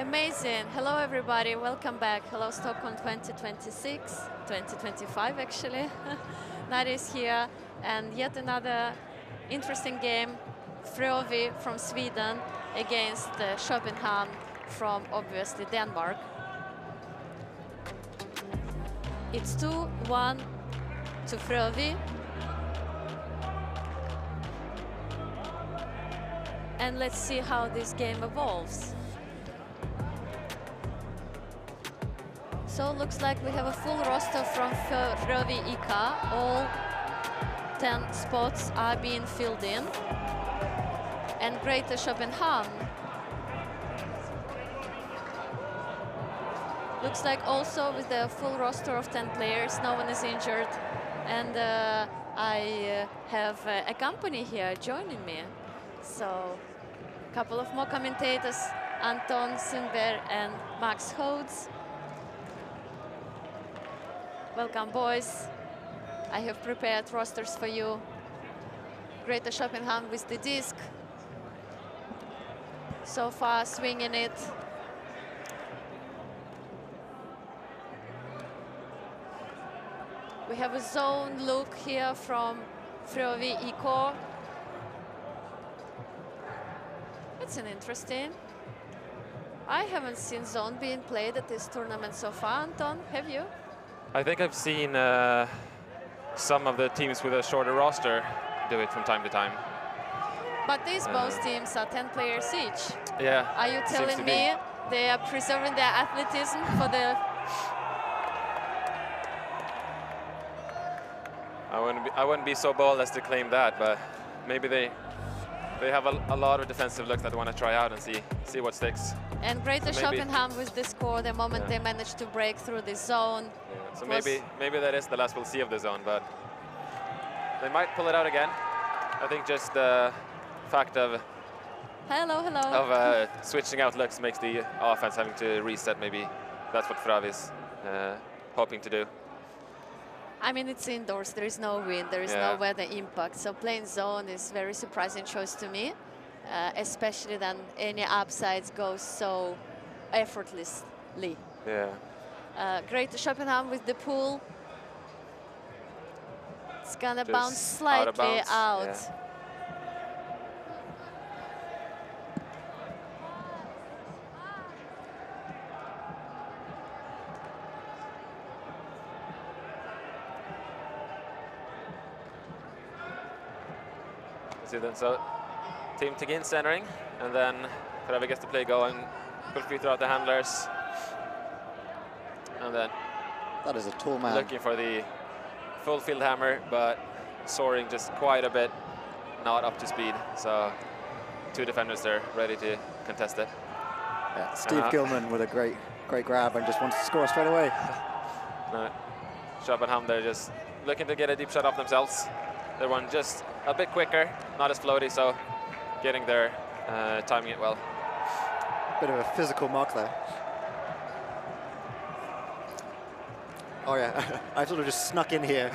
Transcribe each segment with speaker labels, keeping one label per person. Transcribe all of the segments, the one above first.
Speaker 1: Amazing. Hello, everybody. Welcome back. Hello, Stockholm 2026, 2025, actually. Nadia is here. And yet another interesting game. Frövi from Sweden against København from, obviously, Denmark. It's 2-1 to Frövi. And let's see how this game evolves. So it looks like we have a full roster from Frövi IK. All 10 spots are being filled in. And Greater København looks like also with the full roster of 10 players, no one is injured. And I have a company here joining me. So a couple of more commentators, Anton Sundberg and Max Hodes. Welcome, boys. I have prepared rosters for you. Greater København with the disc. So far, swinging it. We have a zone look here from Frövi IK. It's an interesting. I haven't seen zone being played at this tournament so far. Anton, have you?
Speaker 2: I think I've seen some of the teams with a shorter roster do it from time to time.
Speaker 1: But these both teams are 10 players each.
Speaker 2: Yeah.
Speaker 1: Are you telling me they are preserving their athleticism for the...
Speaker 2: I wouldn't be so bold as to claim that, but maybe they have a lot of defensive looks that they want to try out and see what sticks.
Speaker 1: And Greater København with the score the moment they managed to break through the zone.
Speaker 2: Yeah. So maybe that is the last we'll see of the zone, but they might pull it out again. I think just the fact of switching out looks makes the offense having to reset. Maybe that's what Frövi's hoping to do.
Speaker 1: I mean, it's indoors, there is no wind, there is no weather impact. So playing zone is a very surprising choice to me, especially then any upsides go so effortlessly.
Speaker 2: Yeah.
Speaker 1: Greater København with the pull. It's gonna bounce slightly out.
Speaker 2: Yeah. So team Tegin centering, and then Frövi gets the play going quickly throughout the handlers. And then
Speaker 3: that is a tall man.
Speaker 2: Looking for the full field hammer, but soaring just quite a bit, not up to speed. So two defenders there ready to contest it.
Speaker 3: Yeah, Steve Gilman with a great grab and just wants to score straight away.
Speaker 2: København, they're just looking to get a deep shot off themselves. Their one just a bit quicker, not as floaty, so getting there, timing it well.
Speaker 3: Bit of a physical mark there. Oh yeah, I sort of just snuck in here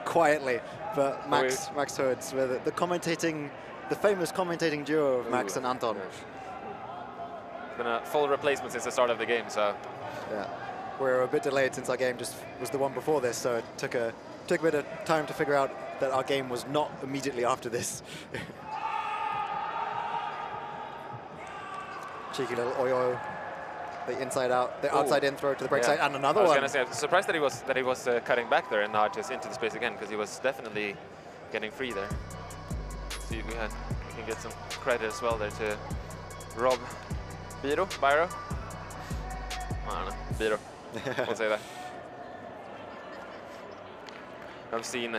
Speaker 3: quietly, but Max Hodes with the famous commentating duo of Max and Anton.
Speaker 2: It's been a full replacement since the start of the game, so.
Speaker 3: Yeah, we're a bit delayed since our game just was the one before this, so it took a bit of time to figure out that our game was not immediately after this. Cheeky little oyo, the inside out, the outside in throw to the break side, and another one.
Speaker 2: I was going to say, I'm surprised that he was cutting back there and not just into the space again, because he was definitely getting free there. So we can get some credit as well there to Rob Biro. I don't know, Biro. We'll say that. I've seen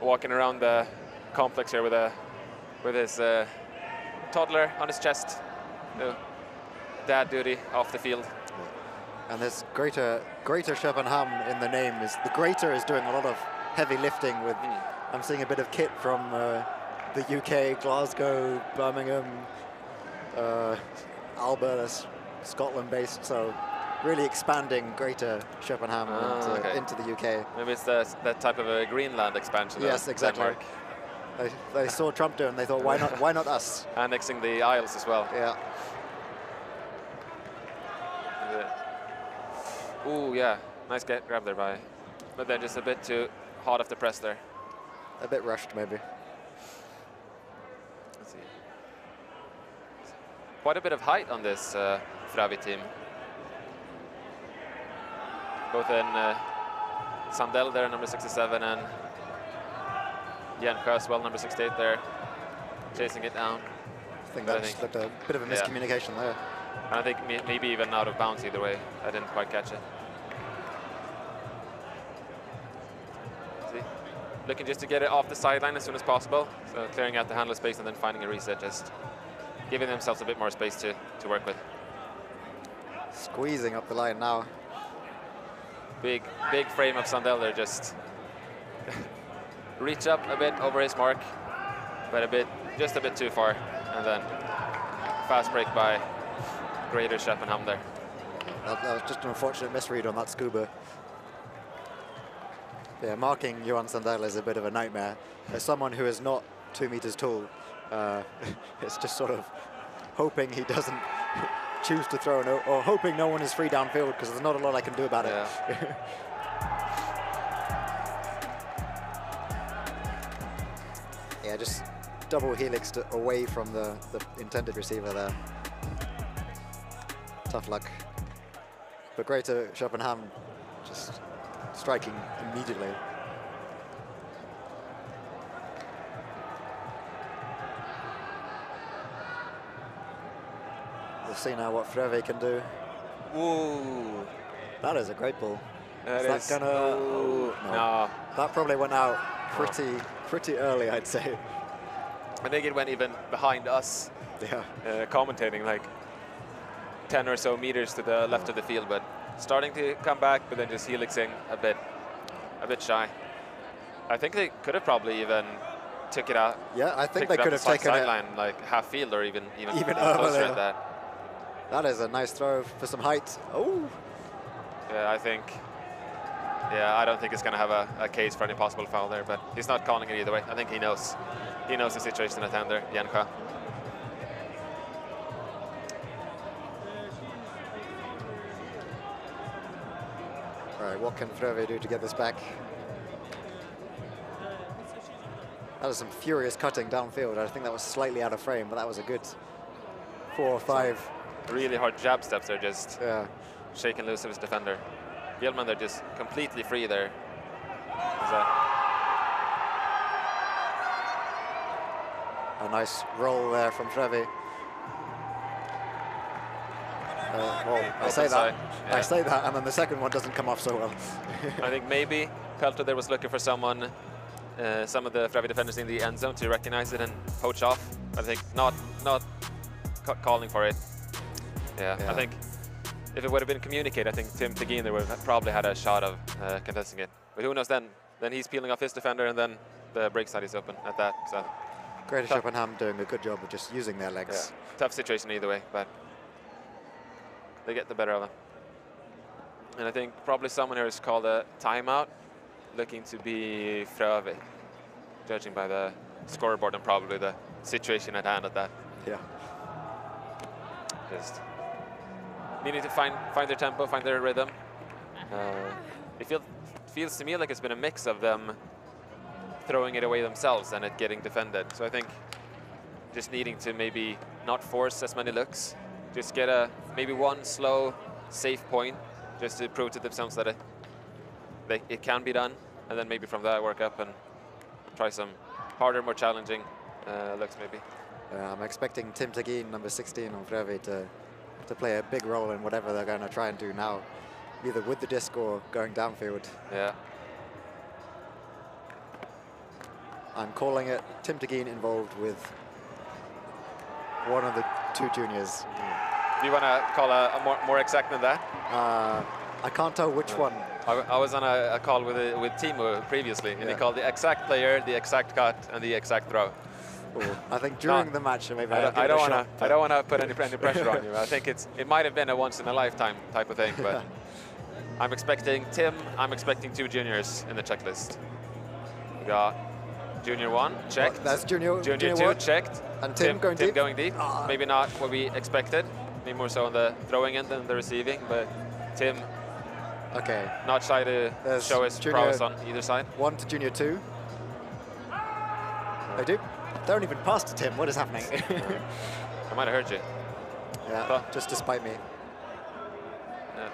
Speaker 2: walking around the complex here with his toddler on his chest. Dad duty off the field.
Speaker 3: And this Greater København in the name is the Greater is doing a lot of heavy lifting with. I'm seeing a bit of kit from the UK, Glasgow, Birmingham, Alberta, Scotland based. So really expanding Greater København into the UK.
Speaker 2: Maybe it's that type of a Greenland expansion.
Speaker 3: Yes, exactly.
Speaker 2: Denmark.
Speaker 3: They saw Trump do it and they thought, why not us?
Speaker 2: Annexing the Isles as well.
Speaker 3: Yeah.
Speaker 2: Ooh, yeah. Nice grab there by. But then just a bit too hot off the press there.
Speaker 3: A bit rushed, maybe.
Speaker 2: Let's see. Quite a bit of height on this Frövi team. Both in Sandell there, number 67, and Jan as well, number 68 there, chasing it down.
Speaker 3: I think that just looked a bit of a miscommunication there.
Speaker 2: And I think maybe even out of bounds either way. I didn't quite catch it. See? Looking just to get it off the sideline as soon as possible. So clearing out the handle space and then finding a reset, just giving themselves a bit more space to work with.
Speaker 3: Squeezing up the line now.
Speaker 2: Big frame of Sandell there, just reach up a bit over his mark, but just a bit too far. And then fast break by Greater Köpenhamn there.
Speaker 3: That was just an unfortunate misread on that scuba. Yeah, marking Johan Sandell is a bit of a nightmare. As someone who is not 2 meters tall, it's just sort of hoping he doesn't choose to throw, or hoping no one is free downfield, because there's not a lot I can do about it. Yeah, just double helix away from the intended receiver there. Tough luck. But Greater Köpenhamn just striking immediately. We'll see now what Frövi can do.
Speaker 2: Ooh.
Speaker 3: That is a great ball.
Speaker 2: Is
Speaker 3: that gonna...
Speaker 2: Oh, no.
Speaker 3: That probably went out pretty early, I'd say.
Speaker 2: I think it went even behind us.
Speaker 3: Yeah.
Speaker 2: Commentating like 10 or so meters to the left of the field, but starting to come back, but then just helixing a bit shy. I think they could have probably even took it out.
Speaker 3: Yeah, I think they could have taken it
Speaker 2: sideline, like half field or even
Speaker 3: closer
Speaker 2: at that.
Speaker 3: That is a nice throw for some height. Oh.
Speaker 2: Yeah, I don't think it's going to have a case for any possible foul there, but he's not calling it either way. I think he knows the situation at hand there, Janka.
Speaker 3: All right, what can Frövi do to get this back? That was some furious cutting downfield. I think that was slightly out of frame, but that was a good 4 or 5.
Speaker 2: Really hard jab steps there, just shaking loose of his defender. Bjelman, they're just completely free there.
Speaker 3: A nice roll there from Frövi. Well, I say that, and then the second one doesn't come off so well.
Speaker 2: I think maybe Pelto there was looking for someone, some of the Frövi defenders in the end zone to recognize it and poach off. I think not calling for it. Yeah, I think if it would have been communicated, I think Tim Tegin there would have probably had a shot of contesting it. But who knows then? Then he's peeling off his defender, and then the break side is open at that. So
Speaker 3: Greater Köpenhamn doing a good job of just using their legs.
Speaker 2: Yeah. Tough situation either way, but they get the better of them. And I think probably someone here has called a timeout, looking to be Frövi, judging by the scoreboard and probably the situation at hand at that.
Speaker 3: Yeah.
Speaker 2: Just needing to find their tempo, find their rhythm. It feels to me like it's been a mix of them throwing it away themselves and it getting defended. So I think just needing to maybe not force as many looks, just get maybe one slow, safe point, just to prove to themselves that it can be done, and then maybe from that work up and try some harder, more challenging looks maybe.
Speaker 3: I'm expecting Tim Tegin, number 16 on Frövi, to play a big role in whatever they're going to try and do now, either with the disc or going downfield.
Speaker 2: Yeah.
Speaker 3: I'm calling it Tim Tegin involved with one of the 2 juniors.
Speaker 2: Do you want to call a more exact than that?
Speaker 3: I can't tell which one.
Speaker 2: I was on a call with Timo previously, and he called the exact player, the exact cut, and the exact throw.
Speaker 3: Ooh, I think during the match, maybe
Speaker 2: I don't want to put any pressure on you. I think it might have been a once in a lifetime type of thing, but I'm expecting Tim. I'm expecting 2 juniors in the checklist. We got Junior 1 checked.
Speaker 3: Well, that's Junior
Speaker 2: 2 checked.
Speaker 3: And Tim going deep.
Speaker 2: Going deep. Maybe not what we expected. Maybe more so on the throwing end than the receiving, but Tim
Speaker 3: Okay.
Speaker 2: Not shy to show his prowess on either side.
Speaker 3: 1 to junior 2. They don't even pass to Tim. What is happening?
Speaker 2: I might have hurt you.
Speaker 3: Yeah,
Speaker 2: but
Speaker 3: just to spite me.
Speaker 2: Yeah.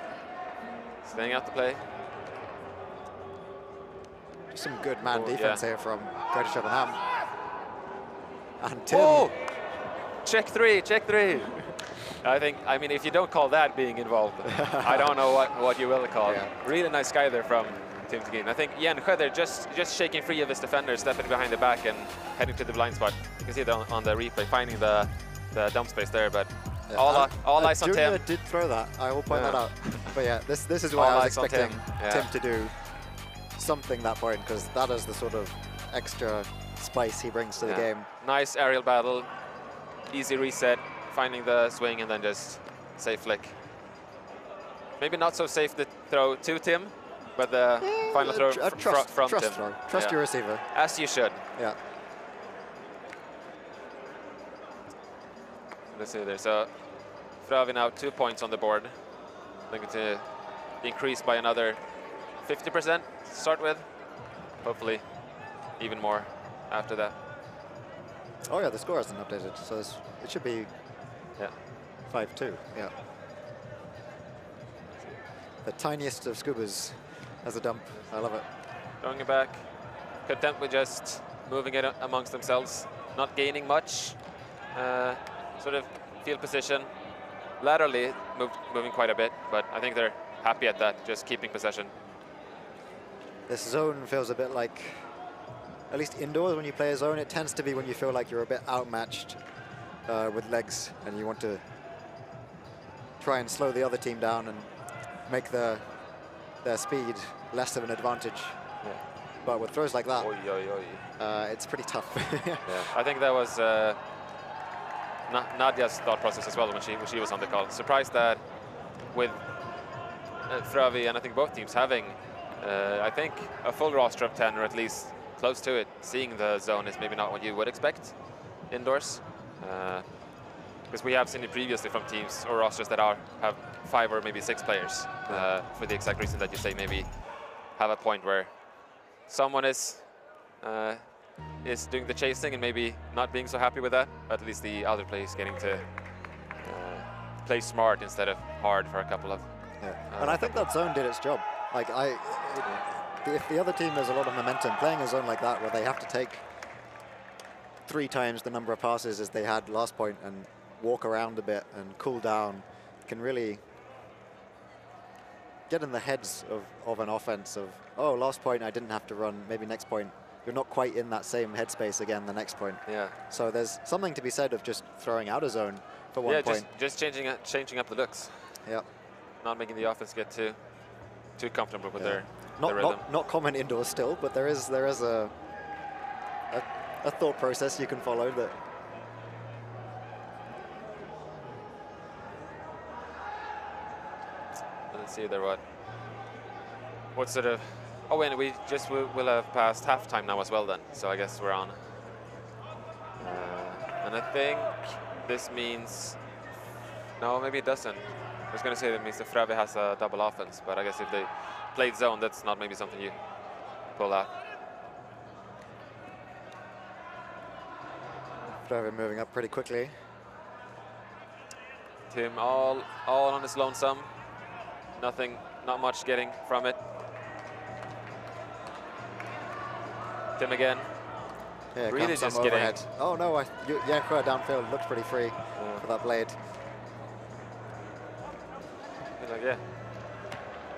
Speaker 2: Staying out to play.
Speaker 3: Just some good man defense here from Greater København. And Tim.
Speaker 2: Oh! Check three, check three. I mean, if you don't call that being involved, I don't know what you will call it. Really nice guy there from Tim Tegin. I think Jan Schöder just shaking free of his defender, stepping behind the back and heading to the blind spot. You can see it on the replay, finding the dump space there, but all eyes on Tim.
Speaker 3: Did throw that, I will point that out. But yeah, this is why I was expecting Tim to do something that point, because that is the sort of extra spice he brings to the game.
Speaker 2: Nice aerial battle, easy reset, finding the swing and then just safe flick. Maybe not so safe the throw to Tim, but the final throw from Tim.
Speaker 3: Trust your receiver.
Speaker 2: As you should.
Speaker 3: Yeah.
Speaker 2: Let's see there. So Frövi now 2 points on the board. Looking to increase by another 50% to start with. Hopefully even more after that.
Speaker 3: Oh yeah, the score hasn't updated, so it should be 5-2. Yeah. The tiniest of scubas as a dump. I love it.
Speaker 2: Throwing it back. Content with just moving it amongst themselves, not gaining much. Sort of field position. Laterally moving quite a bit, but I think they're happy at that, just keeping possession.
Speaker 3: This zone feels a bit like, at least indoors when you play a zone, it tends to be when you feel like you're a bit outmatched with legs and you want to try and slow the other team down and make their speed less of an advantage.
Speaker 2: Yeah.
Speaker 3: But with throws like that, it's pretty tough.
Speaker 2: Yeah. I think that was Nadia's thought process as well when she was on the call. Surprised that with Frövi and I think both teams having, I think, a full roster of 10 or at least close to it, seeing the zone is maybe not what you would expect indoors. Because we have seen it previously from teams or rosters that have 5 or maybe 6 players, for the exact reason that you say, maybe have a point where someone is doing the chasing and maybe not being so happy with that, but at least the other player is getting to play smart instead of hard for a couple of.
Speaker 3: And I think that zone did its job. Like if the other team has a lot of momentum, playing a zone like that where they have to take 3 times the number of passes as they had last point and walk around a bit and cool down, can really get in the heads of an offense of, oh, last point I didn't have to run, maybe next point you're not quite in that same headspace again the next point.
Speaker 2: Yeah.
Speaker 3: So there's something to be said of just throwing out a zone for 1 point.
Speaker 2: Just changing up the looks.
Speaker 3: Yeah.
Speaker 2: Not making the offense get too comfortable with their rhythm.
Speaker 3: Not common indoors still, but there is a thought process you can follow that.
Speaker 2: Let's see there what sort of. Oh, and we just will have passed halftime now as well then. So I guess we're on. And I think this means, no, maybe it doesn't. I was going to say that means the Frövi has a double offense, but I guess if they played zone, that's not maybe something you pull out.
Speaker 3: Frövi moving up pretty quickly.
Speaker 2: Tim all on his lonesome. Not much getting from it. Tim again.
Speaker 3: Yeah,
Speaker 2: really just getting.
Speaker 3: Overhead. Oh no, Kua downfield looked pretty free for that blade.
Speaker 2: Yeah.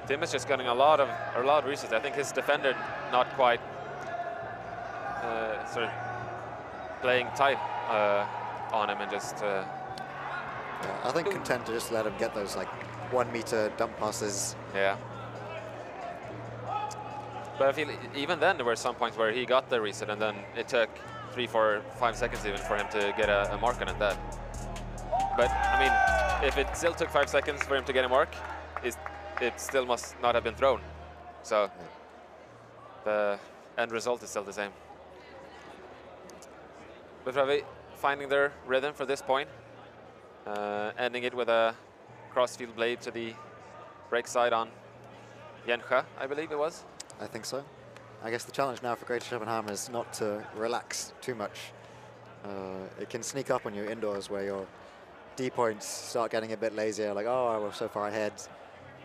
Speaker 2: Tim is just getting a lot of resets. I think his defender not quite sort of playing tight on him and just.
Speaker 3: Yeah, I think content to just let him get those like 1 meter dump passes.
Speaker 2: Yeah. But I feel even then there were some points where he got the reset and then it took 3, 4, 5 seconds even for him to get a mark on it. But I mean, if it still took 5 seconds for him to get a mark, it still must not have been thrown. So the end result is still the same. But Frövi finding their rhythm for this point, ending it with a crossfield blade to the break side on Jencha, I believe it was.
Speaker 3: I think so. I guess the challenge now for Greater Köbenhavn is not to relax too much. It can sneak up on you indoors where your D points start getting a bit lazier, like, oh, we're so far ahead.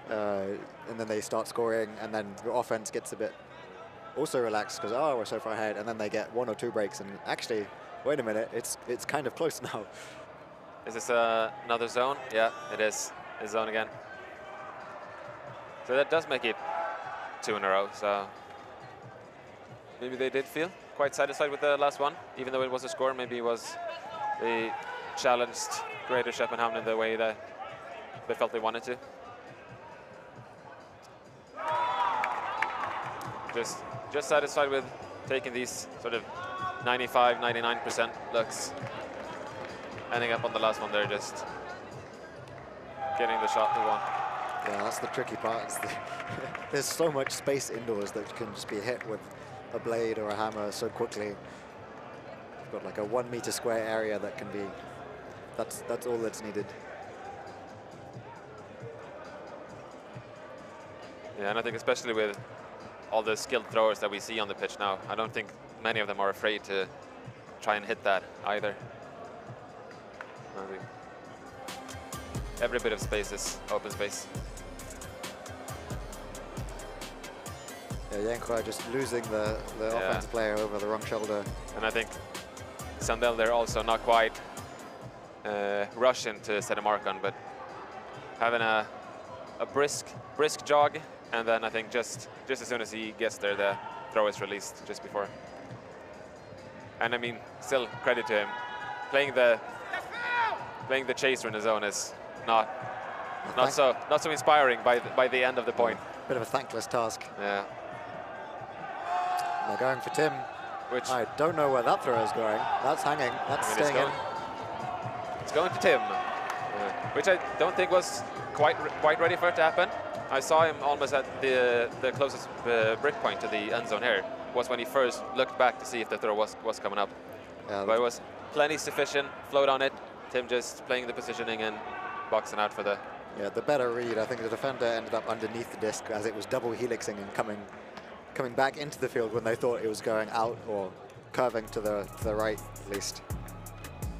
Speaker 3: And then they start scoring, and then your offense gets a bit also relaxed because, oh, we're so far ahead. And then they get 1 or 2 breaks, and actually, wait a minute, it's kind of close now.
Speaker 2: Is this another zone? Yeah, it is. It's zone again. So that does make it 2 in a row. So maybe they did feel quite satisfied with the last one, even though it was a score. Maybe it was they challenged Greater Köbenhavn in the way that they felt they wanted to. Just satisfied with taking these sort of 95, 99% looks. Ending up on the last one there, just getting the shot they want.
Speaker 3: Yeah, that's the tricky part. There's so much space indoors that can just be hit with a blade or a hammer so quickly. You've got like a 1 meter square area that can be, that's all that's needed.
Speaker 2: Yeah, and I think especially with all the skilled throwers that we see on the pitch now, I don't think many of them are afraid to try and hit that either. Every bit of space is open space.
Speaker 3: Yeah, Jencha just losing the offense player over the wrong shoulder.
Speaker 2: And I think Sandell, they're also not quite rushing to set a mark on, but having a brisk jog, and then I think just as soon as he gets there, the throw is released just before. And I mean, still credit to him. Playing the chaser in the zone is not so inspiring by the end of the point.
Speaker 3: Bit of a thankless task.
Speaker 2: Yeah.
Speaker 3: They're going for Tim.
Speaker 2: Which
Speaker 3: I don't know where that throw is going. That's hanging. That's staying in.
Speaker 2: It's going to Tim, which I don't think was quite ready for it to happen. I saw him almost at the closest brick point to the end zone here. Was when he first looked back to see if the throw was coming up. Yeah, but it was plenty sufficient. Float on it. Tim just playing the positioning and boxing out for the.
Speaker 3: Yeah, the better read. I think the defender ended up underneath the disc as it was double helixing and coming back into the field when they thought it was going out or curving to the right, at least.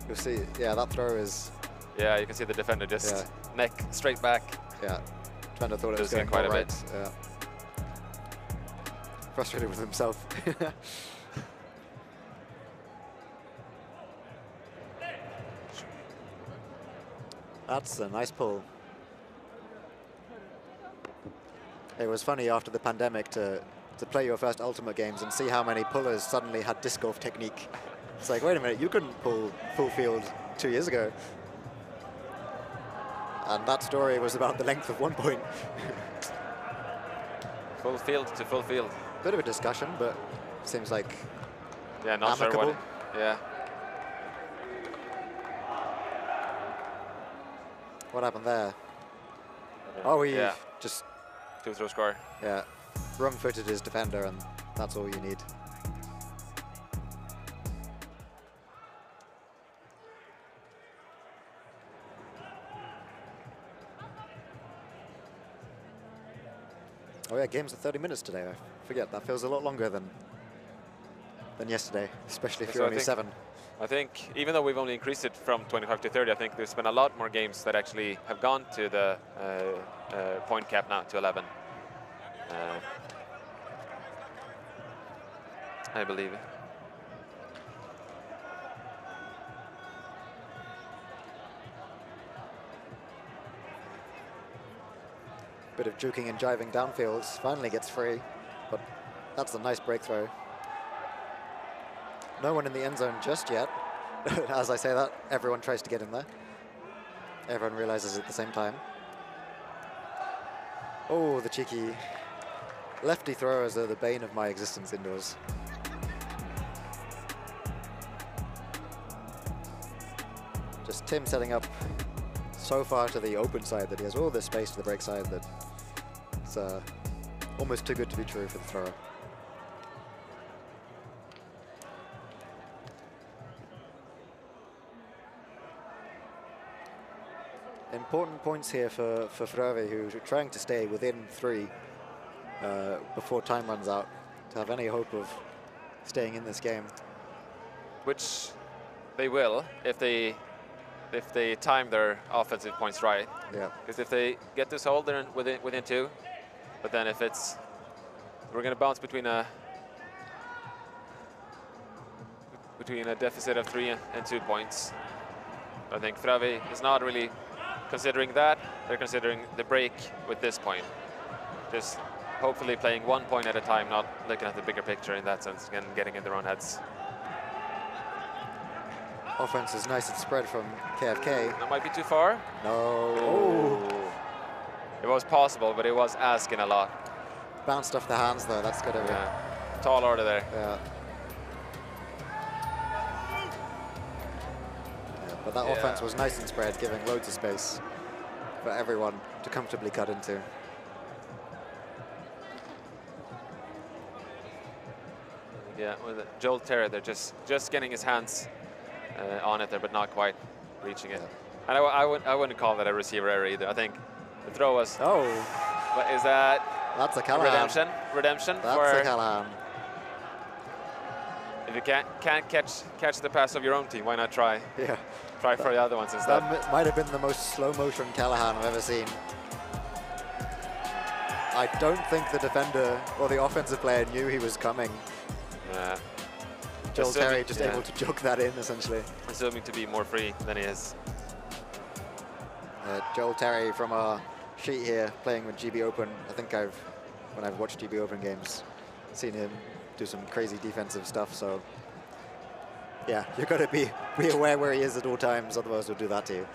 Speaker 3: You'll see, yeah, that throw is...
Speaker 2: Yeah, you can see the defender just neck straight back.
Speaker 3: Yeah, defender thought it was going quite right. Yeah. Frustrated with himself. That's a nice pull. It was funny after the pandemic to play your first Ultimate games and see how many pullers suddenly had disc golf technique. It's like, wait a minute, you couldn't pull full field 2 years ago. And that story was about the length of 1 point.
Speaker 2: Full field to full field.
Speaker 3: Bit of a discussion, but seems like
Speaker 2: not
Speaker 3: amicable.
Speaker 2: Sure what yeah.
Speaker 3: What happened there? Oh, he just...
Speaker 2: 2-throw score.
Speaker 3: Yeah. Wrong-footed his defender, and that's all you need. Oh yeah, games are 30 minutes today. I forget, that feels a lot longer than yesterday, especially if you're only 7.
Speaker 2: I think even though we've only increased it from 25 to 30, I think there's been a lot more games that actually have gone to the point cap now, to 11. I believe.
Speaker 3: Bit of juking and jiving downfields, finally gets free, but that's a nice breakthrow. No one in the end zone just yet. As I say that, everyone tries to get in there. Everyone realizes at the same time. Oh, the cheeky lefty throwers are the bane of my existence indoors. Just Tim setting up so far to the open side that he has all this space to the break side that it's almost too good to be true for the thrower. Important points here for Frövi, who are trying to stay within 3 before time runs out to have any hope of staying in this game.
Speaker 2: Which they will if they time their offensive points right.
Speaker 3: Yeah.
Speaker 2: Because if they get this hold, they're within 2. But then if we're going to bounce between a deficit of 3 and 2 points. I think Frövi is not really considering that. They're considering the break with this point. Just hopefully playing 1 point at a time, not looking at the bigger picture in that sense and getting in their own heads.
Speaker 3: Offense is nice and spread from KFK.
Speaker 2: That might be too far.
Speaker 3: No.
Speaker 2: Oh. It was possible, but it was asking a lot.
Speaker 3: Bounced off the hands though, that's good of him.
Speaker 2: Yeah. Tall order there.
Speaker 3: Yeah. But that offense was nice and spread, giving loads of space for everyone to comfortably cut into.
Speaker 2: Yeah, with Joel Terry, they're just getting his hands on it there, but not quite reaching it. And I wouldn't call that a receiver error either. I think the throw was.
Speaker 3: Oh.
Speaker 2: But is that?
Speaker 3: That's a Callahan.
Speaker 2: Redemption.
Speaker 3: That's a Callahan.
Speaker 2: If you can't catch the pass of your own team, why not try?
Speaker 3: Yeah.
Speaker 2: Try for the other ones instead.
Speaker 3: That might have been the most slow motion Callahan I've ever seen. I don't think the defender or the offensive player knew he was coming.
Speaker 2: Yeah.
Speaker 3: Joel Terry just able to jog that in, essentially.
Speaker 2: Assuming to be more free than he is.
Speaker 3: Joel Terry from our sheet here, playing with GB Open. I think when I've watched GB Open games, seen him do some crazy defensive stuff. So yeah, you've got to be aware where he is at all times, otherwise he'll do that to you.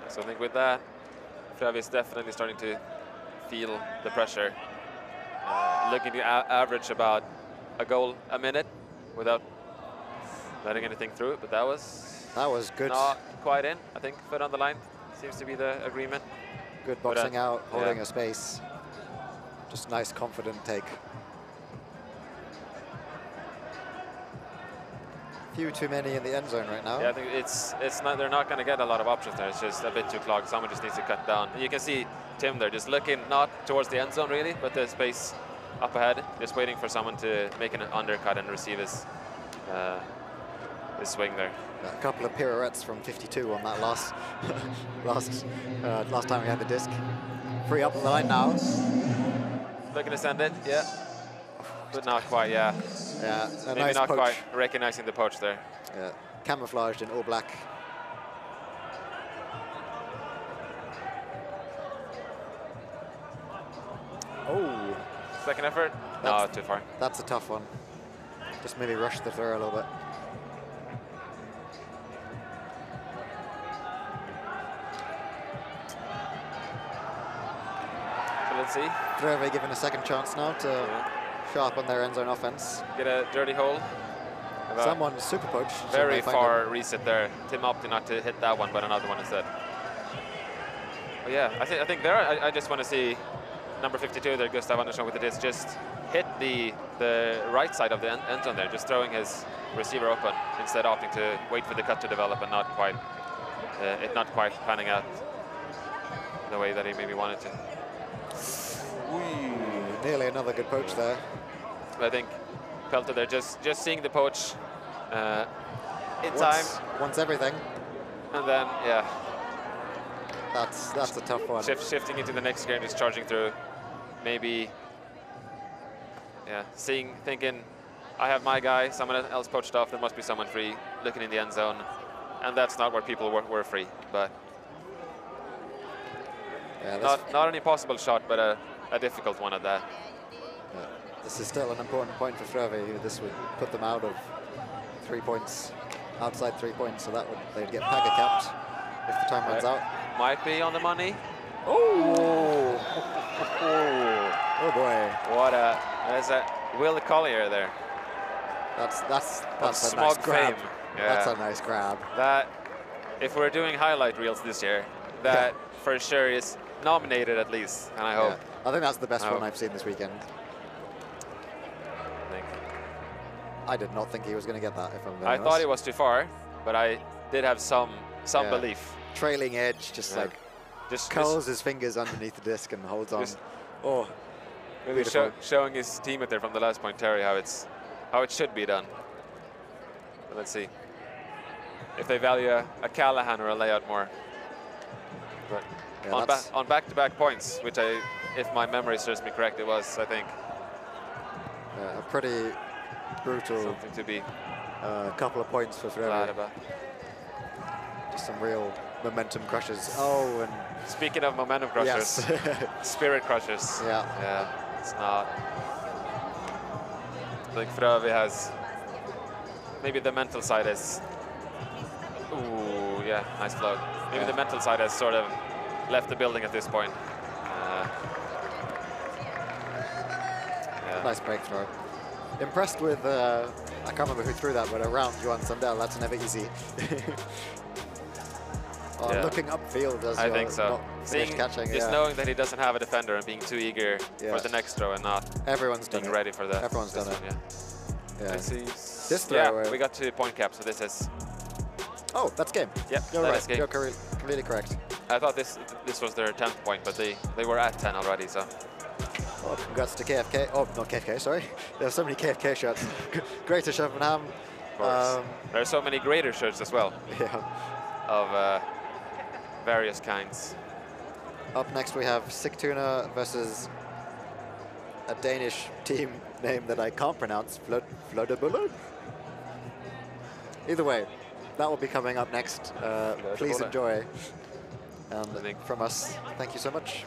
Speaker 2: So I think with that, Frövi is definitely starting to feel the pressure. Looking to average about a goal a minute without letting anything through, but that was
Speaker 3: good.
Speaker 2: Not quite in. I think foot on the line seems to be the agreement.
Speaker 3: Good boxing out, holding a space. Just nice, confident take. Few too many in the end zone right now.
Speaker 2: Yeah, I think it's not. They're not going to get a lot of options there. It's just a bit too clogged. Someone just needs to cut down. And you can see Tim there, just looking not towards the end zone really, but the space up ahead, just waiting for someone to make an undercut and receive his swing there.
Speaker 3: A couple of pirouettes from 52 on that last last time we had the disc. Free up on the line now.
Speaker 2: Looking to send it, yeah. But not quite, yeah.
Speaker 3: Yeah,
Speaker 2: maybe
Speaker 3: nice
Speaker 2: not
Speaker 3: poach.
Speaker 2: quite recognizing the poach there.
Speaker 3: Yeah, camouflaged in all black. Oh.
Speaker 2: Second effort? No, too far.
Speaker 3: That's a tough one. Just maybe rush the throw a little bit.
Speaker 2: So let's see.
Speaker 3: Frövi given a second chance now to sharpen their end zone offense.
Speaker 2: Get a dirty hole.
Speaker 3: Someone super poach.
Speaker 2: Very far reset there. Tim opted not to hit that one, but another one instead. But yeah, I think there. I just want to see number 52 there, Gustav Andersson with the disc, just hit the right side of the end zone there, just throwing his receiver open instead of opting to wait for the cut to develop and not quite panning out the way that he maybe wanted to.
Speaker 3: Ooh, nearly another good poach there.
Speaker 2: I think Pelter there, just seeing the poach in time.
Speaker 3: Wants everything.
Speaker 2: And then, yeah.
Speaker 3: That's a tough one.
Speaker 2: Shifting into the next game, just charging through. Maybe, yeah, thinking, I have my guy, someone else poached off, there must be someone free, looking in the end zone. And that's not where people were free, but yeah, not an impossible shot, but a difficult one at that.
Speaker 3: Yeah. This is still an important point for Frövi. This would put them out of 3 points, outside 3 points, so they'd get Paga capped if the time runs out.
Speaker 2: Might be on the money.
Speaker 3: Oh! Oh boy!
Speaker 2: There's a Will Collier there.
Speaker 3: That's a nice grab.
Speaker 2: Yeah.
Speaker 3: That's a nice grab.
Speaker 2: That, if we're doing highlight reels this year, that for sure is nominated at least, and I hope.
Speaker 3: Yeah. I think that's the best one I've seen this weekend. I did not think he was going to get that, if I'm being
Speaker 2: I
Speaker 3: honest.
Speaker 2: thought it was too far, but I did have some belief.
Speaker 3: Trailing edge, just like curls his fingers underneath the disc and holds on. Oh,
Speaker 2: really showing his teammate there from the last point, Terry, how it should be done. But let's see if they value a Callahan or a layout more. But on back-to-back points, which if my memory serves me correct, it was, I think.
Speaker 3: A pretty brutal.
Speaker 2: Something to be.
Speaker 3: Couple of points for Frövi. Just some real momentum crushes. Oh, and
Speaker 2: speaking of momentum crushers, spirit crushers.
Speaker 3: Yeah,
Speaker 2: it's not. I think Frövi has maybe the mental side is. Ooh, yeah, nice float. Maybe the mental side has sort of left the building at this point.
Speaker 3: Nice breakthrow. Impressed with, I can't remember who threw that, but around Johan Sandell, that's never easy. Looking upfield as
Speaker 2: I think so.
Speaker 3: Catching,
Speaker 2: just knowing that he doesn't have a defender and being too eager for the next throw and not being ready for that.
Speaker 3: Everyone's done it.
Speaker 2: Yeah.
Speaker 3: This throw,
Speaker 2: we got to point cap, so this is.
Speaker 3: Oh, that's game.
Speaker 2: Yeah,
Speaker 3: you're right. You're completely correct.
Speaker 2: I thought this was their 10th point, but they were at 10 already, so.
Speaker 3: Oh, congrats to KFK. Oh, not KFK, sorry. There are so many KFK shots. Greater København.
Speaker 2: Of course. There are so many greater shirts as well.
Speaker 3: Yeah.
Speaker 2: Of various kinds.
Speaker 3: Up next we have Sigtuna versus a Danish team name that I can't pronounce. Flødebuller? Either way, that will be coming up next. Please enjoy. And from us, thank you so much.